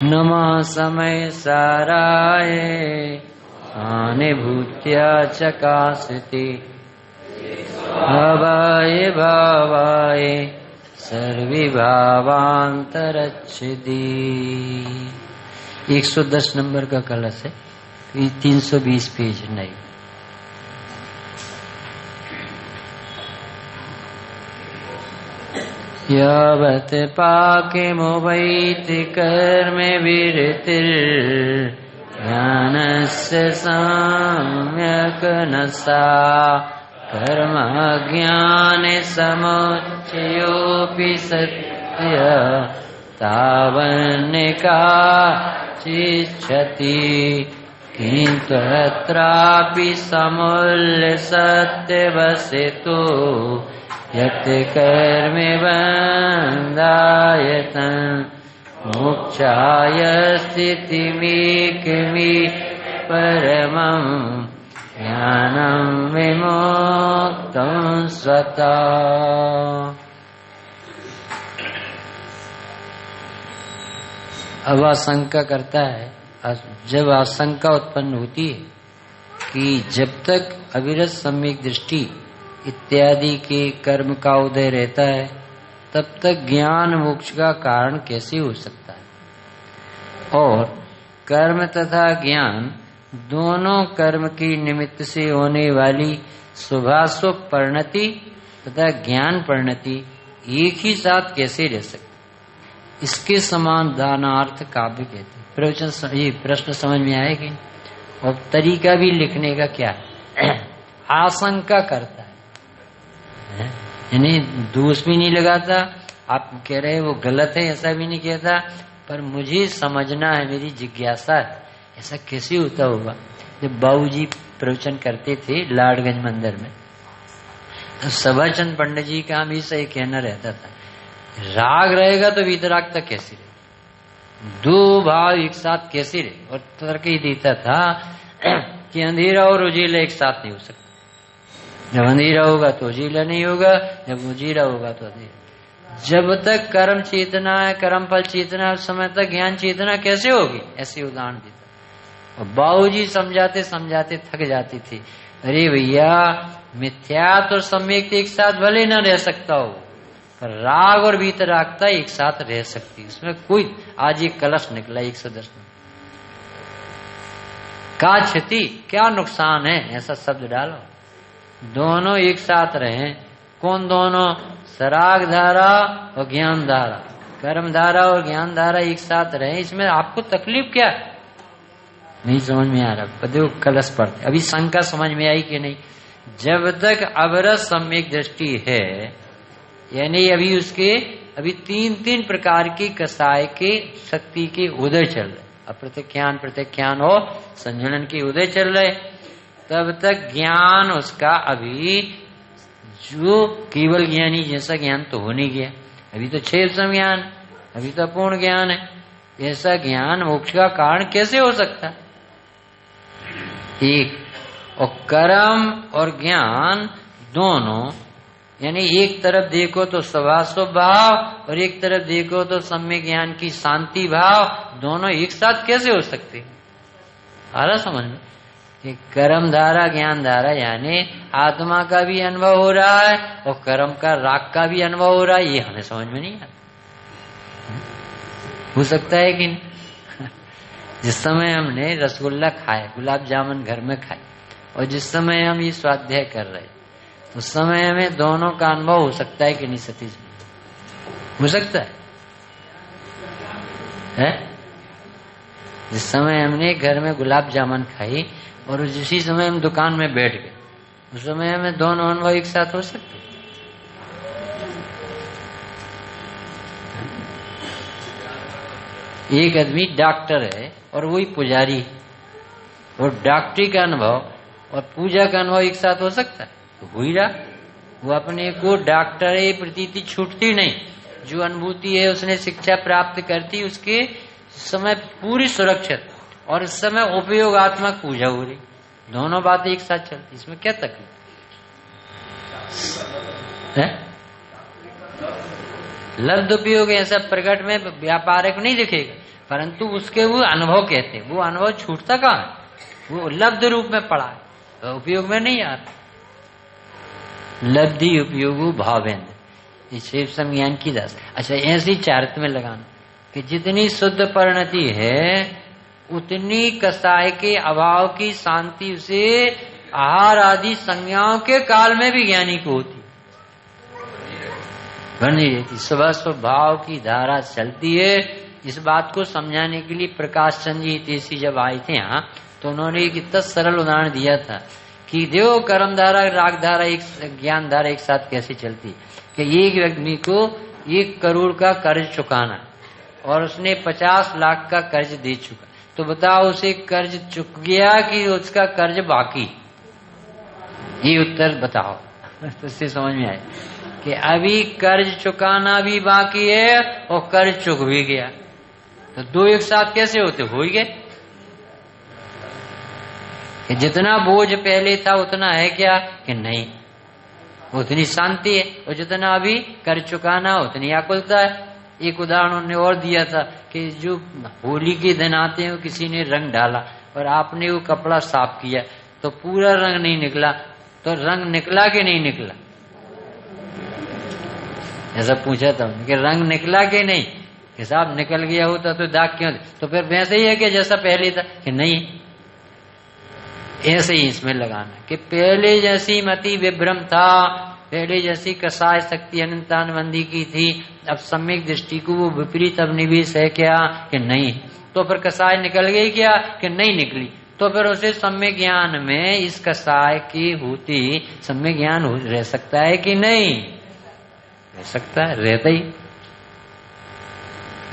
नमः समय साराय स्वानुभूत्या चकासते भावाय भावाय सर्विभावान्तरच्छिदी। 110 नंबर का कलश है, 320 पेज नहीं। यावत् पाकिमुपैति कर्मे विरतिर्ज्ञानस्य सम्यक् न सा कर्मज्ञाने समुच्चयोऽपि सत्य तावन्निकाचिच्छति। किन्तु अत्रापि समूल्य सत्यवसितो यत् कर्मे बन्धायतन् मोक्षाय स्थितिमेकमे परमम् ज्ञानं विमुक्तं स्वतः। अब आशंका करता है, जब आशंका उत्पन्न होती है कि जब तक अविरत सम्यक दृष्टि इत्यादि के कर्म का उदय रहता है तब तक ज्ञान मोक्ष का कारण कैसे हो सकता है। और कर्म तथा ज्ञान दोनों कर्म की निमित्त से होने वाली शुभाशुभ परिणति तथा ज्ञान परिणति एक ही साथ कैसे रह सकती। इसके समान दानार्थ काव्य कहते हैं। ये प्रश्न समझ में आएगी। और तरीका भी लिखने का क्या है, आशंका करता है, यानी दोष भी नहीं लगाता। आप कह रहे वो गलत है ऐसा भी नहीं कहता, पर मुझे समझना है, मेरी जिज्ञासा है ऐसा कैसे होता होगा। जब बाबूजी प्रवचन करते थे लाडगंज मंदिर में, तो सभाचंद पंडित जी का हमेशा ये कहना रहता था, राग रहेगा तो वीतरागता कैसी रहे, दो भाव एक साथ कैसे रहे। और तर्क ही देता था कि अंधेरा और उजीला एक साथ नहीं हो सकता। जब अंधेरा होगा तो उजीला नहीं होगा, जब उजीला होगा तो अंधेरा। जब तक कर्म चेतना है, कर्म फल चेतना है, उस समय तक ज्ञान चेतना कैसे होगी, ऐसे उदाहरण देता। और बाबूजी समझाते समझाते थक जाती थी। अरे भैया, मिथ्यात्व और सम्यक एक साथ भले न रह सकता हो, पर राग और वीतरागता एक साथ रह सकती है। उसमें कोई, आज एक कलश निकला 110 में, का क्षति क्या नुकसान है, ऐसा शब्द डालो। दोनों एक साथ रहे। कौन दोनों? सराग धारा और ज्ञान धारा, कर्म धारा और ज्ञान धारा एक साथ रहे। इसमें आपको तकलीफ क्या है? नहीं समझ में आ रहा। देखो कलश पढ़ते, अभी शंका समझ में आई कि नहीं। जब तक अवरस सम्यक दृष्टि है, यानी अभी तीन प्रकार की कसाय के शक्ति के उदय चल रहे, अप्रत्यख्यान और संजनन के उदय चल रहे, तब तक ज्ञान उसका अभी जो केवल ज्ञानी जैसा ज्ञान तो हो नहीं गया। अभी तो 6 ज्ञान, अभी तो पूर्ण ज्ञान है। ऐसा ज्ञान मोक्ष का कारण कैसे हो सकता? एक, और कर्म और ज्ञान दोनों, यानी एक तरफ देखो तो स्वभाव भाव और एक तरफ देखो तो सम्यक ज्ञान की शांति भाव, दोनों एक साथ कैसे हो सकते? आ रहा समझ में कि कर्म धारा ज्ञान धारा, यानी आत्मा का भी अनुभव हो रहा है और कर्म का राग का भी अनुभव हो रहा है। ये हमें समझ में नहीं आता। हो सकता है कि नहीं? जिस समय हमने रसगुल्ला खाए, गुलाब जामुन घर में खाए, और जिस समय हम ये स्वाध्याय कर रहे, तो उस समय हमें दोनों का अनुभव हो सकता है कि नहीं सतीश? हो सकता है? जिस समय हमने घर में गुलाब जामुन खाई और जिसी समय हम दुकान में बैठ गए, उस समय हमें दोनों अनुभव एक साथ हो सकते। एक आदमी डॉक्टर है और वही पुजारी, और डॉक्टरी का अनुभव और पूजा का अनुभव एक साथ हो सकता है? तो हो ही रहा। वो अपने को डॉक्टर है प्रतीति छूटती नहीं, जो अनुभूति है उसने शिक्षा प्राप्त करती, उसके समय पूरी सुरक्षित, और इस समय उपयोगात्मक पूजा हो रही। दोनों बातें एक साथ चलती, इसमें क्या तकलीफ है? लब्ध उपयोग ऐसा प्रकट में व्यापारिक नहीं दिखेगा, परंतु उसके वो अनुभव कहते, वो अनुभव छूटता कहाँ है, वो लब्ध रूप में पड़ा है, तो उपयोग में नहीं आता। लब्धि उपयोग भावेंद्र, इसे संज्ञान की जा सकती। अच्छा, ऐसी चारित में लगाना कि जितनी शुद्ध परिणति है उतनी कसाय के अभाव की शांति उसे आहार आदि संज्ञाओं के काल में भी ज्ञानी को होती बनी रहती। सुबह स्वभाव की धारा चलती है। इस बात को समझाने के लिए प्रकाश चंद जी हितेशी जब आए थे यहाँ, तो उन्होंने एक इतना सरल उदाहरण दिया था कि देखो कर्म धारा राग धारा एक ज्ञान धारा एक साथ कैसे चलती कि एक व्यक्ति को 1 करोड़ का कर्ज चुकाना और उसने 50 लाख का कर्ज दे चुका, तो बताओ उसे कर्ज चुक गया कि उसका कर्ज बाकी? ये उत्तर बताओ तो इससे समझ में आए कि अभी कर्ज चुकाना भी बाकी है और कर्ज चुक भी गया, तो दो एक साथ कैसे होते? हो ही गए कि जितना बोझ पहले था उतना है क्या कि नहीं, उतनी शांति है, और जितना अभी कर्ज चुकाना उतनी आकुलता है। एक उदाहरण उन्होंने और दिया था कि जो होली के दिन आते हैं किसी ने रंग डाला और आपने वो कपड़ा साफ किया तो पूरा रंग नहीं निकला, तो रंग निकला कि नहीं निकला? ऐसा पूछा था कि रंग निकला कि नहीं, कि साहब निकल गया होता तो दाग क्यों? तो फिर वैसे ही है कि जैसा पहले था कि नहीं। ऐसे ही इसमें लगाना कि पहले जैसी मति विभ्रम था, पहले जैसी कसाय शक्ति अनंतानबंदी की थी, अब सम्यक दृष्टि को वो विपरीत अभिनिवेश है क्या कि नहीं, तो फिर कसाय निकल गई क्या कि नहीं निकली, तो फिर उसे सम्यक ज्ञान में इस कसाय की होती सम्यक ज्ञान रह सकता है कि नहीं रह सकता है? रहता ही।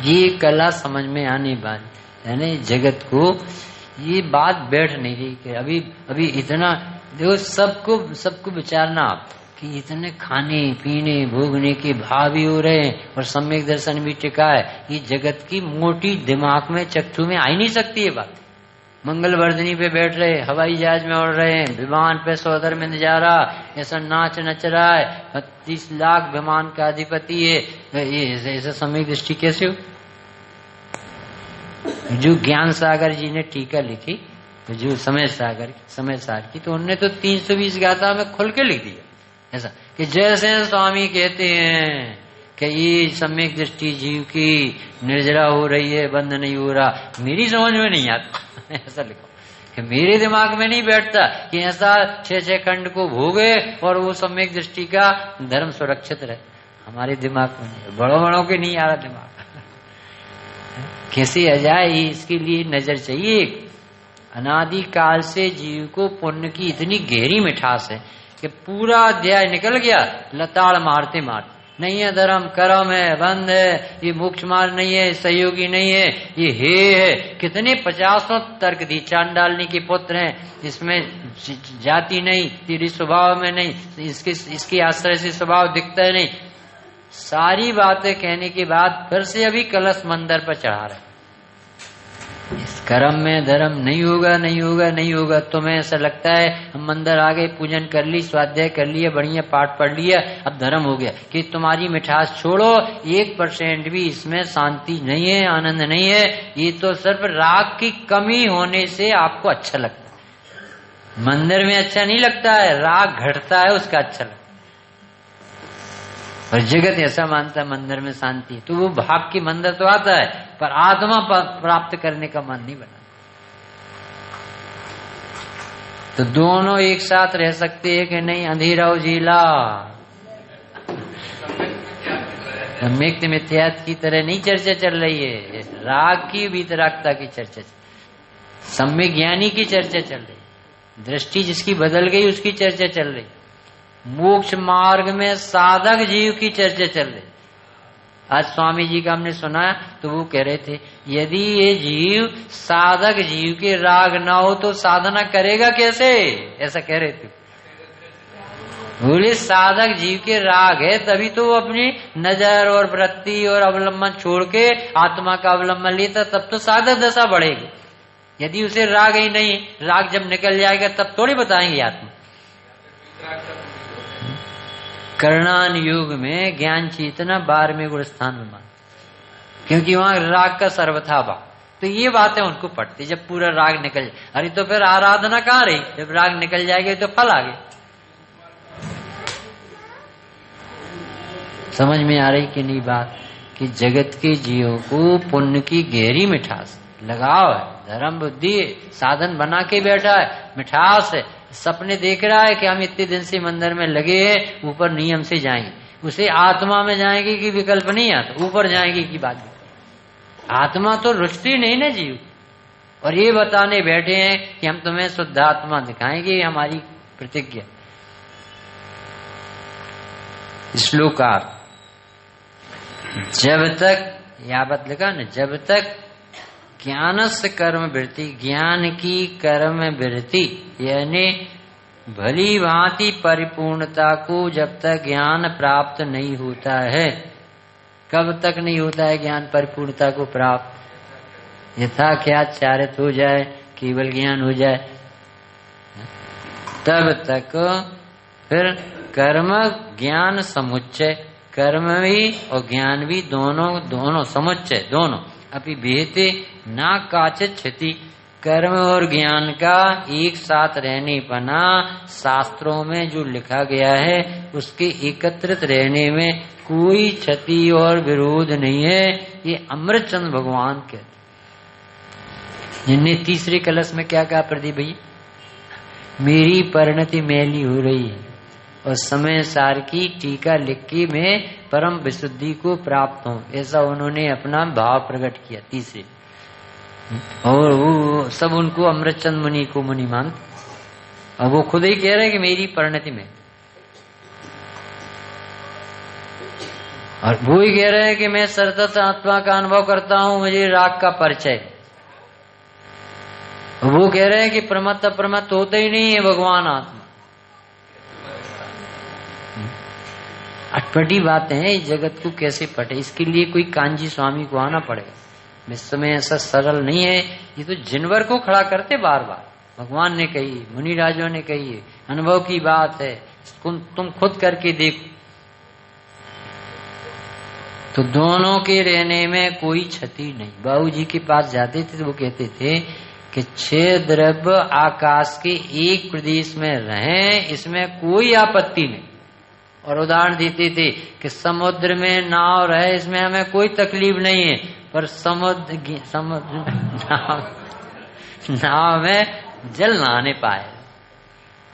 ये कला समझ में आने बाद यानी जगत को ये बात बैठ नहीं रही कि अभी इतना देखो, सबको विचारना आप कि इतने खाने पीने भोगने के भाव भी हो रहे हैं और सम्यक दर्शन भी टिका है। ये जगत की मोटी दिमाग में चक्षु में आ ही नहीं सकती ये बात। मंगल वर्धनी पे बैठ रहे, हवाई जहाज में उड़ रहे हैं, विमान पे सौदर में जा रहा, ऐसा नाच नच रहा है, 30 लाख विमान का अधिपति है, ये ऐसा सम्यक दृष्टि कैसे हो? जो ज्ञान सागर जी ने टीका लिखी, तो जो समय सागर की, तो उन्होंने तो 320 गाथा में खुल के लिख दिया ऐसा कि जैसे स्वामी कहते हैं कि ये सम्यक दृष्टि जीव की निर्जरा हो रही है, बंद नहीं हो रहा, मेरी समझ में नहीं आता ऐसा लिखो कि मेरे दिमाग में नहीं बैठता कि ऐसा 6 खंड को भोगे और वो सम्यक दृष्टि का धर्म सुरक्षित रहे। हमारे दिमाग में नहीं, बड़ों के नहीं आ रहा दिमाग कैसे आ जाए, इसके लिए नजर चाहिए। अनादि काल से जीव को पुण्य की इतनी गहरी मिठास है कि पूरा अध्याय निकल गया लताड़ मारते नहीं है, धर्म कर्म है, बंद है, ये मोक्ष मार्ग नहीं है, सहयोगी नहीं है, ये है कितने 50 तर्क दी। चांडालनी के पुत्र हैं, इसमें जाति नहीं, तेरी स्वभाव में नहीं, इसके आश्रय से स्वभाव दिखता है नहीं, सारी बातें कहने के बाद फिर से अभी कलश मंदिर पर चढ़ा रहे। इस कर्म में धर्म नहीं होगा। तुम्हें ऐसा लगता है हम मंदिर आ गए, पूजन कर ली, स्वाध्याय कर लिया, बढ़िया पाठ पढ़ लिया, अब धर्म हो गया, कि तुम्हारी मिठास छोड़ो, 1% भी इसमें शांति नहीं है, आनंद नहीं है। ये तो सिर्फ राग की कमी होने से आपको अच्छा लगता है। मंदिर में अच्छा नहीं लगता है, राग घटता है उसका अच्छा लगता है। और जगत ऐसा मानता है मंदिर में शांति, तो वो भाव की मंदिर तो आता है पर आत्मा प्राप्त करने का मन नहीं बना। तो दोनों एक साथ रह सकते हैं कि नहीं? अंधेरा उजीला सम्यक मिथ्यात्व की तरह नहीं चर्चा चल रही है, राग की वीतरागता की चर्चा, सम्यक ज्ञानी की चर्चा चल रही, दृष्टि जिसकी बदल गई उसकी चर्चा चल रही, मोक्ष मार्ग में साधक जीव की चर्चा चल रही। आज स्वामी जी का हमने सुना तो वो कह रहे थे यदि ये जीव साधक जीव के राग ना हो तो साधना करेगा कैसे, ऐसा कह रहे थे। बोले साधक जीव के राग है तभी तो वो अपनी नजर और वृत्ति और अवलंबन छोड़ के आत्मा का अवलंबन लेता, तब तो साधक दशा बढ़ेगी। यदि उसे राग ही नहीं, राग जब निकल जाएगा तब थोड़ी बताएंगे आत्मा। कर्णान युग में ज्ञान चेतना 12वें गुण स्थान में मान, क्योंकि वहां राग का सर्वथा भाव। तो ये बातें उनको पड़ती जब पूरा राग निकल जाए। अरे तो फिर आराधना कहाँ रही? जब राग निकल जाएगी तो फल आ गए। समझ में आ रही कि नहीं बात? कि जगत के जीवों को पुण्य की गहरी मिठास लगाव है, धर्म बुद्धि साधन बना के बैठा है, मिठास है, सपने देख रहा है कि हम इतने दिन से मंदिर में लगे हैं, ऊपर नियम से जाएंगे। उसे आत्मा में जाएंगे कि विकल्प नहीं आता, ऊपर जाएंगे की बात। आत्मा तो रुचती नहीं ना जीव। और ये बताने बैठे हैं कि हम तुम्हें शुद्ध आत्मा दिखाएंगे, हमारी प्रतिज्ञा। श्लोकार जब तक यावत लिखा न, जब तक ज्ञानस्य कर्म वृत्ति, ज्ञान की कर्म वृत्ति यानी भली भांति परिपूर्णता को जब तक ज्ञान प्राप्त नहीं होता है। कब तक नहीं होता है ज्ञान परिपूर्णता को प्राप्त? यथा ख्याचारित हो जाए, केवल ज्ञान हो जाए, तब तक फिर कर्म ज्ञान समुच्चय, कर्म भी और ज्ञान भी दोनों समुच्चय दोनों अभी बेहते ना काचित क्षति। कर्म और ज्ञान का एक साथ रहने पना शास्त्रों में जो लिखा गया है उसके एकत्रित रहने में कोई क्षति और विरोध नहीं है। ये अमृतचंद भगवान कहते। जिनने तीसरे कलश में क्या कहा प्रदीप भैया? मेरी परिणति मैली हो रही है और समय सार की टीका लिख के मैं परम विशुद्धि को प्राप्त हूँ, ऐसा उन्होंने अपना भाव प्रकट किया तीसरे। और वो सब उनको अमृतचंद मुनि को मुनि मानते। और वो खुद ही कह रहे हैं कि मेरी परिणति में, और वो ही कह रहे हैं कि मैं सतत आत्मा का अनुभव करता हूँ, मुझे राग का परिचय। वो कह रहे हैं कि प्रमत्त अप्रमत्त होते ही नहीं है भगवान आत्मा। अटपटी बातें हैं, इस जगत को कैसे पटे? इसके लिए कोई कांजी स्वामी को आना पड़ेगा। विश्व में ऐसा सरल नहीं है। ये तो जिनवर को खड़ा करते बार बार। भगवान ने कही, मुनि राजों ने कही है, अनुभव की बात है, तुम खुद करके देखो। तो दोनों के रहने में कोई क्षति नहीं। बाबू जी के पास जाते थे तो वो कहते थे कि 6 द्रव्य आकाश के एक प्रदेश में रहें, इसमें कोई आपत्ति नहीं। और उदाहरण देते थे कि समुद्र में नाव रहे, इसमें हमें कोई तकलीफ नहीं है, पर समुद्र नाव में जल ना आने पाए।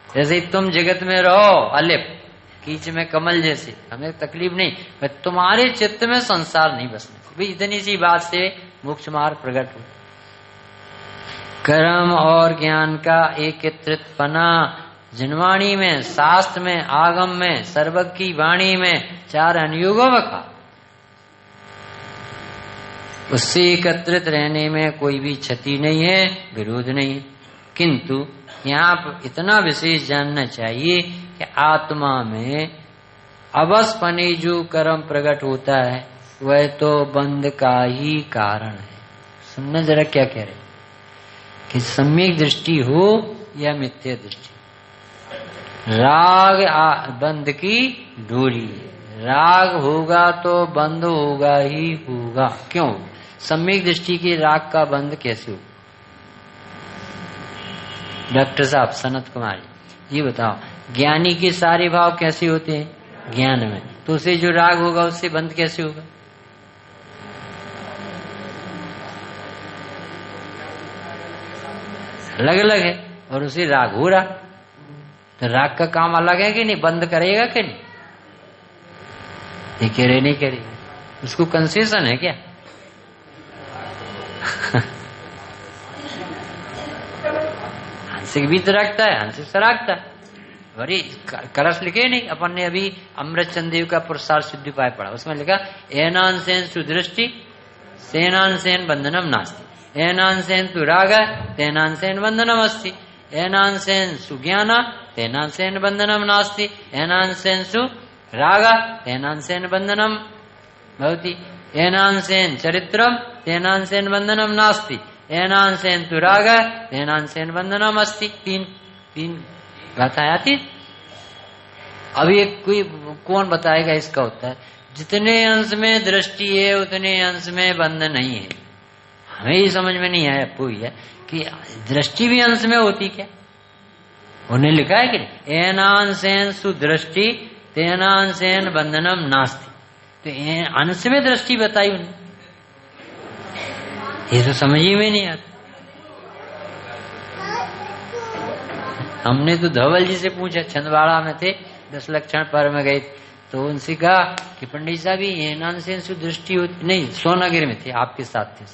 जैसे तुम जगत में रहो अलिप कीच में कमल जैसे, हमें तकलीफ नहीं, पर तुम्हारे चित्त में संसार नहीं बसने। भाई इतनी सी बात से मोक्ष मार्ग प्रकट हो। कर्म और ज्ञान का एकत्रितपना जिनवाणी में, शास्त्र में, आगम में, सर्वज्ञ की वाणी में 4 अनुयोगों में कहा। उससे एकत्रित रहने में कोई भी क्षति नहीं है, विरोध नहीं है। किंतु यहाँ पर इतना विशेष जानना चाहिए कि आत्मा में अवसपने जो कर्म प्रकट होता है वह तो बंध का ही कारण है। सुनना जरा क्या कह रहे कि सम्यक दृष्टि हो या मिथ्या दृष्टि, राग बंध की डोरी है। राग होगा तो बंध होगा ही होगा। क्यों? सम्यक दृष्टि के राग का बंध कैसे हो? डॉक्टर साहब सनत कुमार ये बताओ, ज्ञानी के सारे भाव कैसे होते हैं? ज्ञान में। तो उसे जो राग होगा उससे बंध कैसे होगा? अलग अलग है और उसे राग हो रहा। तो राग का काम अलग है कि नहीं? बंद करेगा कि नहीं? ये कह रहे नहीं करेगा, उसको कंसेशन है क्या? हंसिक भी तो रखता है, हंसिक से रखता है। अरे कलश लिखे नहीं अपन ने अभी अमृतचंद देव का पुरस्कार सिद्धि उपाय पढ़ा, उसमें लिखा एनान सेन सुदृष्टि सेनान सेन बंधनम नास्ति, एनान सेन तु राग तेनान सेन बंधनम अस्ति, एनान सेन सुज्ञान तेनान सेन बंधनम नास्ति, एनान सेन सु राग तेनान सेन बंधनम भवति, एनान सेन चरित्रम तेनान सेन बंधनम नास्ति, एनान सेन तु राग तेनान सेन बंधनम अस्ति। तीन बातें आती। अब ये कोई कौन बताएगा इसका उत्तर? जितने अंश में दृष्टि है उतने अंश में बंध नहीं है। हमें ही समझ में नहीं आया कोई है कि दृष्टि भी अंश में होती क्या। उन्हें लिखा है कि एनांशेन सुदृष्टि तेनांशेन बंधनम नास्ति। तो अंश में दृष्टि बताई उन्हें, ये तो समझ ही में नहीं आता। हमने तो धवल जी से पूछा, छिंदवाड़ा में थे, 10 लक्षण पर में गए, तो उनसे कहा कि पंडित साहब ये नानसेन सुदृष्टि होती नहीं, सोनागिर में थे, आपके साथ थे।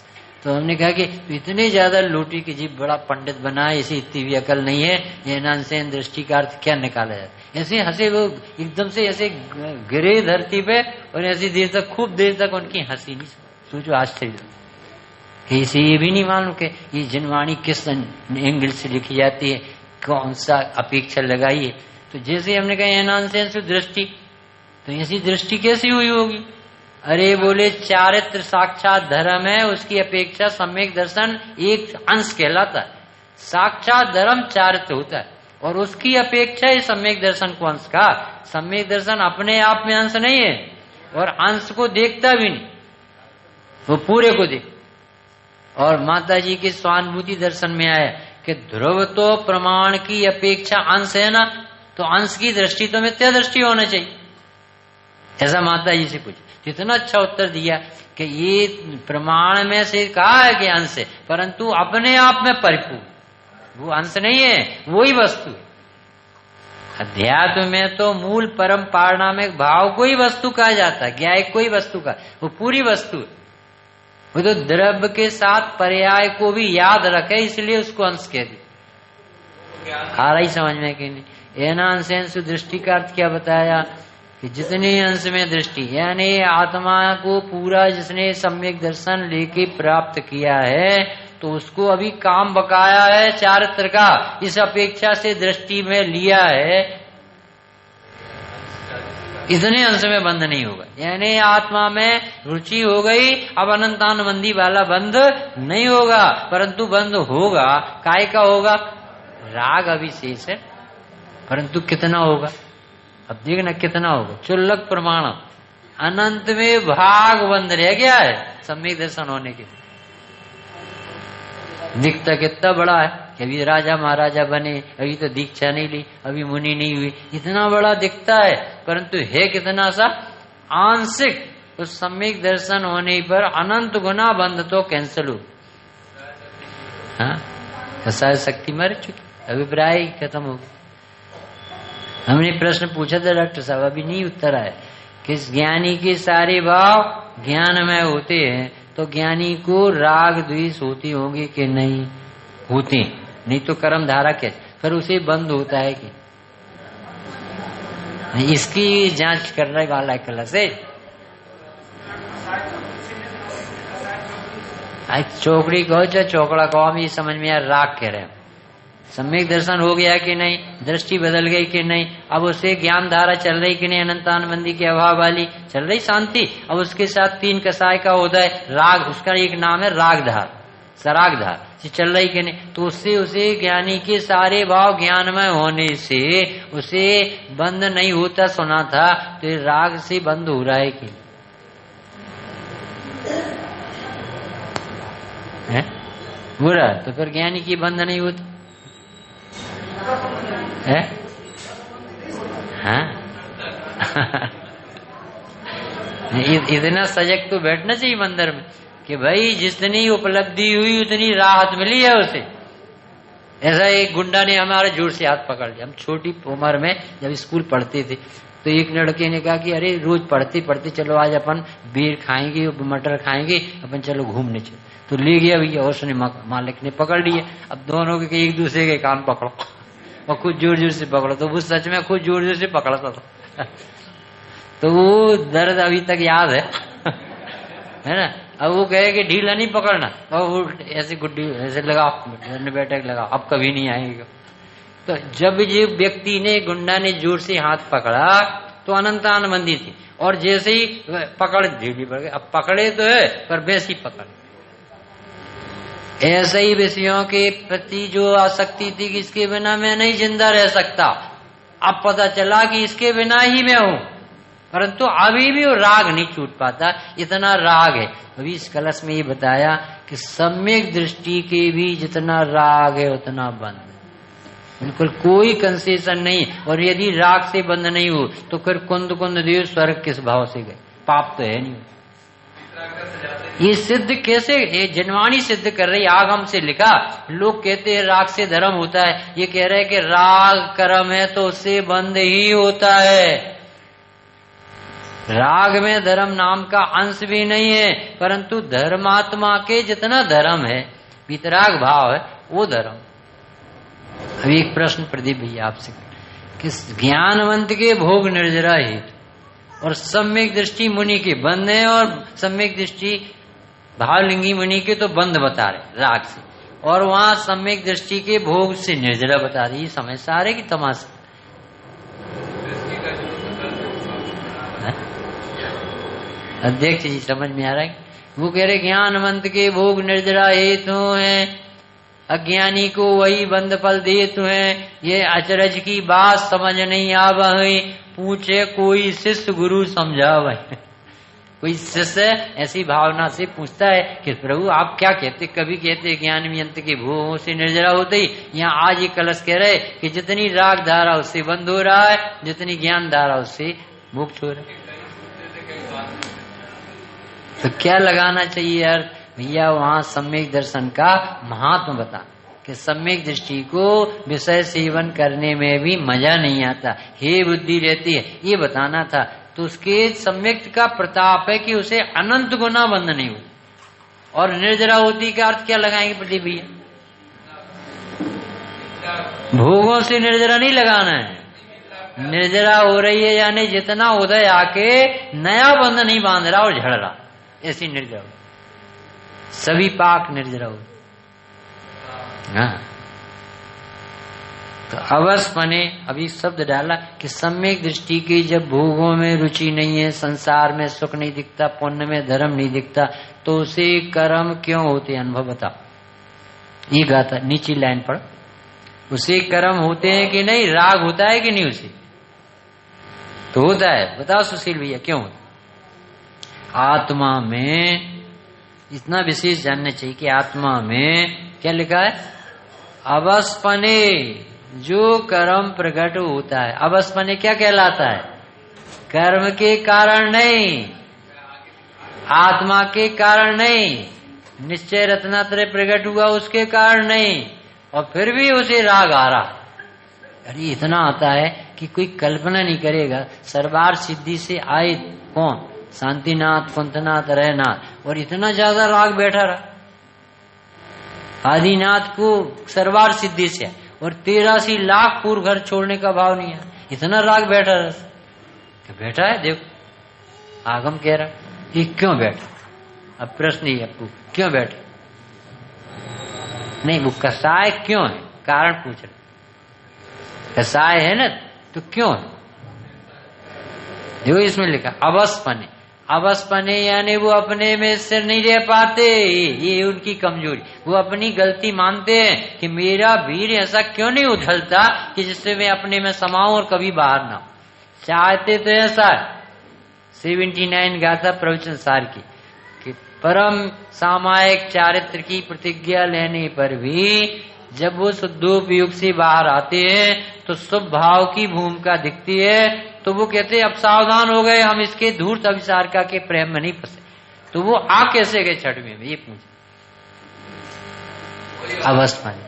तो हमने कहा कि इतने ज्यादा लोटी की जीभ, बड़ा पंडित बना है, इसी इतनी भी अकल नहीं है, ये नानसेन दृष्टि का अर्थ क्या निकाला जाता। ऐसे हंसे वो, एकदम से ऐसे गिरे धरती पे, और ऐसी देर तक, खूब देर तक उनकी हंसी नहीं। सोचो आश्चर्य, इसे ये भी नहीं मालूम कि ये जनवाणी किस एंगल से लिखी जाती है, कौन सा अपेक्षा लगाई है। तो जैसे हमने कहा नानसेन दृष्टि, तो ऐसी दृष्टि कैसी हुई होगी। अरे बोले चारित्र साक्षात धर्म है, उसकी अपेक्षा सम्यक दर्शन एक अंश कहलाता है। साक्षात धर्म चारित्र होता है और उसकी अपेक्षा ही सम्यक दर्शन को अंश का। सम्यक दर्शन अपने आप में अंश नहीं है और अंश को देखता भी नहीं, वो पूरे को देख। और माता जी के स्वानुभूति दर्शन में आया कि ध्रुव तो प्रमाण की अपेक्षा अंश है ना, तो अंश की दृष्टि तो मिथ्या दृष्टि होना चाहिए। ऐसा माता जी से पूछा, इतना अच्छा उत्तर दिया कि ये प्रमाण में से कहा है कि अंश है, परंतु अपने आप में परिपूर्ण, वो अंश नहीं है, वो ही वस्तु है। अध्यात्म में तो मूल परम पारणामिक भाव को ही वस्तु कहा जाता है, ज्ञायक को ही वस्तु का, वो पूरी वस्तु है। वो तो द्रव्य के साथ पर्याय को भी याद रखे, इसलिए उसको अंश कह दी। आ रही समझ में कि नहीं। एनांशेन दृष्टि का अर्थ क्या बताया कि जितने अंश में दृष्टि, यानी आत्मा को पूरा जिसने सम्यक दर्शन लेके प्राप्त किया है, तो उसको अभी काम बकाया है चारित्र का, इस अपेक्षा से दृष्टि में लिया है, इतने अंश में बंध नहीं होगा। यानी आत्मा में रुचि हो गई, अब अनंतानुबंधी वाला बंध नहीं होगा, परंतु बंध होगा, काय का होगा, राग अभिशेष है, परंतु कितना होगा, अब देखना कितना होगा। चुल्लक प्रमाण, अनंत में भाग बंध रह गया है सम्यक दर्शन होने के। दिखता कितना बड़ा है, अभी राजा महाराजा बने, अभी तो दीक्षा नहीं ली, अभी मुनि नहीं हुई, इतना बड़ा दिखता है, परंतु है कितना सा आंशिक। उस सम्यक दर्शन होने पर अनंत गुना बंध तो कैंसिल हो। हाँ, शक्ति मर चुकी, अभिप्राय खत्म हो गया। हमने प्रश्न पूछा था डॉक्टर साहब, अभी नहीं उत्तर आया कि ज्ञानी के सारे भाव ज्ञान में होते हैं, तो ज्ञानी को राग द्वेष होती होंगी कि नहीं होते, नहीं तो कर्म धारा क्या, फिर उसे बंद होता है कि, इसकी जांच करने वाला है कल से। चौकड़ी कहो चाहे चौकड़ा कहो, हम ये समझ में यार राग कह रहे हैं। सम्यक दर्शन हो गया कि नहीं, दृष्टि बदल गई कि नहीं, अब उसे ज्ञान धारा चल रही कि नहीं, अनंतानुबंधी के अभाव वाली चल रही शांति। अब उसके साथ 3 कसाय का होता है राग, उसका एक नाम है रागधार, सरागधार चल रही कि नहीं, तो उससे उसे ज्ञानी के सारे भाव ज्ञानमय होने से उसे बंद नहीं होता सुना था, तो राग से बंद हो रहा है कि है बुरा, तो फिर ज्ञानी की बंद नहीं होता है। हाँ इतना सजग तो बैठना चाहिए मंदिर में कि भाई जितनी उपलब्धि हुई उतनी राहत मिली है उसे। ऐसा एक गुंडा ने हमारे जोर से हाथ पकड़ लिया, हम छोटी उम्र में जब स्कूल पढ़ते थे, तो एक लड़के ने कहा कि अरे रोज पढ़ते पढ़ते चलो आज अपन बेर खाएंगे, मटर खाएंगे, अपन चलो घूमने चलो। तो ले गया भैया, और उसने मालिक ने पकड़ लिया। अब दोनों के एक दूसरे के कान पकड़ो और खुद जोर जोर से पकड़ो, तो वो सच में खुद जोर जोर से पकड़ता था। तो वो दर्द अभी तक याद है ना। अब वो कहे कि ढीला नहीं पकड़ना, और वो ऐसे गुड्डी ऐसे लगाओ, बैठक लगाओ, अब कभी नहीं आएगा। तो जब ये व्यक्ति ने, गुंडा ने जोर से हाथ पकड़ा तो अनंतानुबंधी थी, और जैसे ही पकड़ ढीली पड़ गई। अब पकड़े तो है पर वैसी पकड़। ऐसे ही विषयों के प्रति जो आसक्ति थी कि इसके बिना मैं नहीं जिंदा रह सकता, अब पता चला कि इसके बिना ही मैं हूं, परंतु अभी भी वो राग नहीं छूट पाता, इतना राग है। अभी इस कलश में ये बताया कि सम्यक दृष्टि के भी जितना राग है उतना बंद, बिल्कुल कोई कंसेशन नहीं। और यदि राग से बंद नहीं हो तो फिर कुंद कुंद देव स्वर्ग किस भाव से गए, पाप तो है नहीं। ये सिद्ध कैसे, ये जनवाणी सिद्ध कर रही, आगम से लिखा। लोग कहते हैं राग से धर्म होता है, ये कह रहे हैं कि राग कर्म है तो उससे बंद ही होता है। राग में धर्म नाम का अंश भी नहीं है, परंतु धर्मात्मा के जितना धर्म है, वितराग भाव है, वो धर्म। अभी एक प्रश्न प्रदीप भैया आपसे, कि ज्ञानवंत के भोग निर्जरा हेतु और सम्यक दृष्टि मुनि के बंद है, और सम्यक दृष्टि भावलिंगी मुनि के तो बंद बता रहे राग से, और वहां सम्यक दृष्टि के भोग से निर्जरा बता रही। ये समझ से आ रहे कि तमाशा? अध्यक्ष जी समझ में आ रहा है? वो कह रहे ज्ञानवंत के भोग निर्जरा हेतु है, अज्ञानी को वही बंद फल देतु है। ये अचरज की बात समझ नहीं आवै, पूछे कोई शिष्य गुरु समझावे। कोई शिष्य ऐसी भावना से पूछता है कि प्रभु आप क्या कहते, कभी कहते ज्ञान यंत्र के भोगों से निर्जरा होते ही, यहाँ आज ये कलश कह रहे कि जितनी राग धारा उससे बंद हो रहा है, जितनी ज्ञान धारा उससे मुक्त हो रहा है। तो क्या लगाना चाहिए यार भैया? वहां सम्यक दर्शन का महात्म बता कि सम्यक दृष्टि को विषय सेवन करने में भी मजा नहीं आता, हे बुद्धि रहती है, ये बताना था। तो उसके सम्यक का प्रताप है कि उसे अनंत गुना बंद नहीं हो। और निर्जरा होती का अर्थ क्या लगाएंगे प्रदीप भैया? भोगों से निर्जरा नहीं लगाना है, निर्जरा हो रही है यानी जितना उदय आके नया बंध नहीं बांध रहा और झड़ रहा, ऐसी निर्जरा हो। सभी पाक निर्जरा हो। हाँ, तो अवस्पने अभी शब्द डाला कि सम्यक दृष्टि की जब भोगों में रुचि नहीं है, संसार में सुख नहीं दिखता, पुण्य में धर्म नहीं दिखता, तो उसे कर्म क्यों होते? अनुभव बता। ये गाता नीची लाइन पढ़, उसे कर्म होते हैं कि नहीं? राग होता है कि नहीं? उसे तो होता है। बताओ सुशील भैया क्यों होता? आत्मा में इतना विशेष जानना चाहिए कि आत्मा में क्या लिखा है? अवस्पने जो कर्म प्रकट होता है। अवस्पने क्या कहलाता है? कर्म के कारण नहीं, आत्मा के कारण नहीं, निश्चय रत्नात्रय प्रकट हुआ उसके कारण नहीं, और फिर भी उसे राग आ रहा। अरे इतना आता है कि कोई कल्पना नहीं करेगा। सरबार सिद्धि से आए कौन? शांतिनाथ, कुंतनाथ, रहनाथ, और इतना ज्यादा राग बैठा रहा। आदिनाथ को सरबार सिद्धि से और 83 लाख पूर्व घर छोड़ने का भाव नहीं है, इतना राग बैठा रहा। बैठा है, देखो आगम कह रहा ये क्यों बैठा। अब प्रश्न ही आपको, क्यों बैठे? नहीं, वो कसाय क्यों है, कारण पूछ रहे। कसाय है ना, तो क्यों है? देखो इसमें लिखा अवस्पने। अवस्पने यानी वो अपने में स्थिर नहीं रह पाते, ये उनकी कमजोरी। वो अपनी गलती मानते हैं कि मेरा वीर ऐसा क्यों नहीं उछलता कि जिससे मैं अपने में समाऊं और कभी बाहर ना। चाहते तो ऐसा 79 गाथा प्रवचन सार की कि परम सामायिक चारित्र की प्रतिज्ञा लेने पर भी जब वो शुद्धोपयोग से बाहर आते हैं तो शुभ भाव की भूमिका दिखती है, तो वो कहते अब सावधान हो गए, हम इसके धूर्त अभिसारिका के प्रेम में नहीं फंसे। तो वो आ कैसे गए छठवें में, ये पूछे। अवस्था में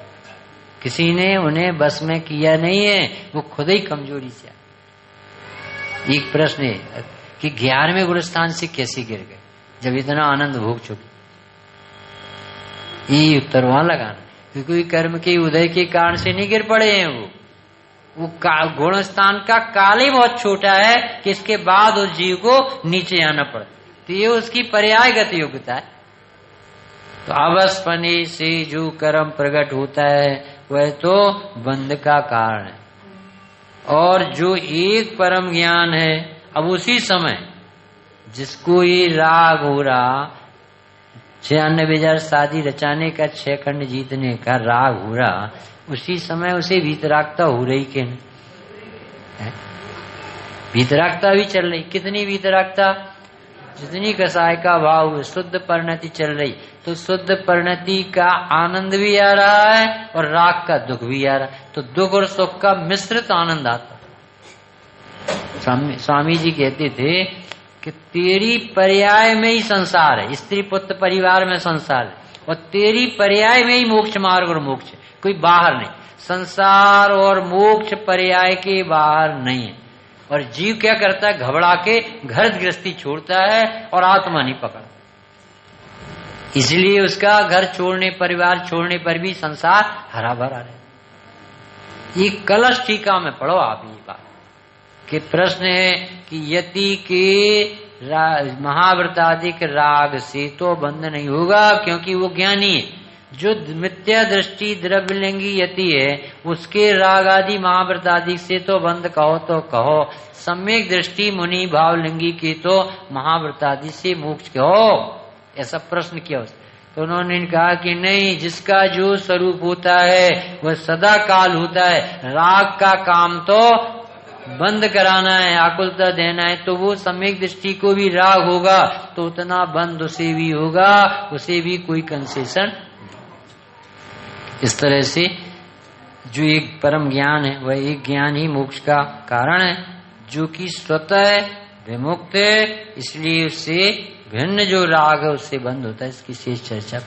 किसी ने उन्हें बस में किया नहीं है, वो खुद ही कमजोरी से। एक प्रश्न है कि 11वें गुरुस्थान से कैसे गिर गए जब इतना आनंद भोग चुके? ये उत्तर वहां लगाना, क्योंकि कर्म के उदय के कारण से नहीं गिर पड़े हैं। वो गुणस्थान का काल ही बहुत छोटा है कि इसके बाद उस जीव को नीचे आना पड़े, तो ये उसकी पर्यायगत योग्यता है। तो अवस्पने से जो कर्म प्रकट होता है वह तो बंध का कारण है। और जो एक परम ज्ञान है, अब उसी समय जिसको ये राग हो रहा, 96,000 शादी रचाने का, 6 खंड जीतने का राग हो रहा, उसी समय उसे वीतरागता हो रही कि नहीं? वीतरागता भी चल रही। कितनी वीतरागता? जितनी कसाय का भाव है, शुद्ध परिणति चल रही, तो शुद्ध परिणति का आनंद भी आ रहा है और राग का दुख भी आ रहा है, तो दुख और सुख का मिश्रित आनंद आता। स्वामी जी कहते थे कि तेरी पर्याय में ही संसार है, स्त्री पुत्र परिवार में संसार है, और तेरी पर्याय में ही मोक्ष मार्ग और मोक्ष है, कोई बाहर नहीं। संसार और मोक्ष पर्याय के बाहर नहीं है। और जीव क्या करता है? घबरा के घर गृहस्थी छोड़ता है और आत्मा नहीं पकड़, इसलिए उसका घर छोड़ने, परिवार छोड़ने पर भी संसार हरा भरा रहे। ये कलश टीका में पढ़ो आप ये बात कि प्रश्न है कि यति के महाव्रताधिक राग से तो बंध नहीं होगा, क्योंकि वो ज्ञानी है। जो मिथ्या दृष्टि द्रव्यलिंगी यति है उसके राग आदि महाव्रतादि से तो बंध कहो तो कहो, सम्यक दृष्टि मुनि भावलिंगी की तो महाव्रतादि से मोक्ष कहो। ऐसा प्रश्न किया उसने, तो उन्होंने कहा कि नहीं, जिसका जो स्वरूप होता है वह सदा काल होता है। राग का काम तो बंद कराना है, आकुलता देना है, तो वो सम्यक दृष्टि को भी राग होगा तो उतना बंद उसे भी होगा, उसे भी कोई कंसेशन। इस तरह से जो एक परम ज्ञान है वह एक ज्ञान ही मोक्ष का कारण है, जो कि स्वतः विमुक्त है, इसलिए उससे भिन्न जो राग है उससे बंद होता है। इसकी शेष चर्चा